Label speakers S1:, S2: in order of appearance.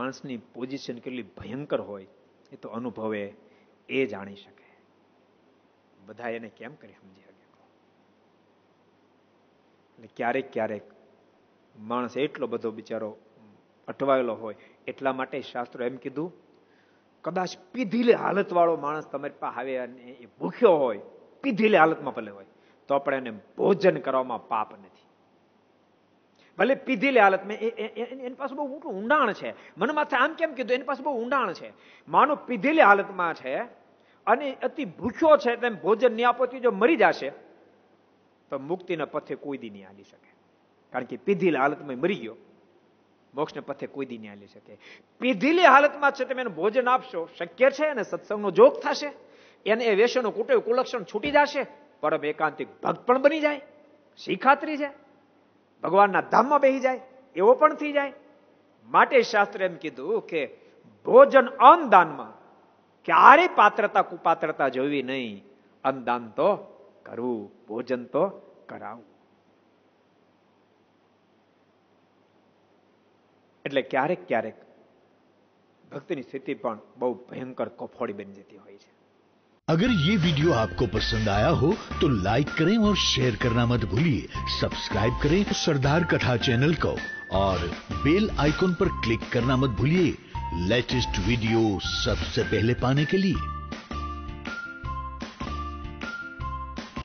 S1: માણસની પોઝિશન કેટલી ભયંકર હોય એ તો અનુભવે એ જાણી શકે. બધા એને કેમ કરી સમજી શકે? એટલે ક્યારેક ક્યારેક માણસ એટલો બધો બિચારો અટવાયેલો હોય, એટલા માટે શાસ્ત્રો એમ કીધું, કદાચ પીધેલી હાલત વાળો માણસ તમારી પાસે આવે અને એ ભૂખ્યો હોય, પીધેલી હાલતમાં ભલે હોય, તો આપણે એને ભોજન કરવામાં પાપ નથી. ભલે પીધેલી હાલતમાં એની પાસે બહુ મોટું ઊંડાણ છે. મને માથે આમ કેમ કીધું? એની પાસે બહુ ઊંડાણ છે. માનો પીધેલી હાલતમાં છે અને અતિ ભૂખ્યો છે, તેમ ભોજન નહીં આપો તો જો મરી જશે તો મુક્તિના પથે કોઈ દી નહીં હાલી શકે. કારણ કે પીધેલી હાલતમાં મરી ગયો, મોક્ષને પથે કોઈ દી નહીં હાલી શકે. પીધેલી હાલતમાં છે તમે એને ભોજન આપશો, શક્ય છે? અને સત્સંગનો જોગ થશે, એને એ વ્યસનો કુટેવ કુલક્ષણ છૂટી જશે, પરમ એકાંતિક ભક્ત પણ બની જાય, શીખાત્રી છે, ભગવાનના ધામમાં બેસી જાય, એવો પણ થઈ જાય. માટે શાસ્ત્ર એમ કીધું કે ભોજન અન્નદાનમાં ક્યારેય પાત્રતા કુપાત્રતા જોવી નહીં. અન્નદાન તો કરવું, ભોજન તો કરાવવું. એટલે ક્યારેક ક્યારેક ભક્તિની સ્થિતિ પણ બહુ ભયંકર કફોડી બની જતી હોય છે.
S2: अगर ये वीडियो आपको पसंद आया हो तो लाइक करें और शेयर करना मत भूलिए. सब्सक्राइब करें सरदार कथा चैनल को और बेल आइकॉन पर क्लिक करना मत भूलिए लेटेस्ट वीडियो सबसे पहले पाने के लिए.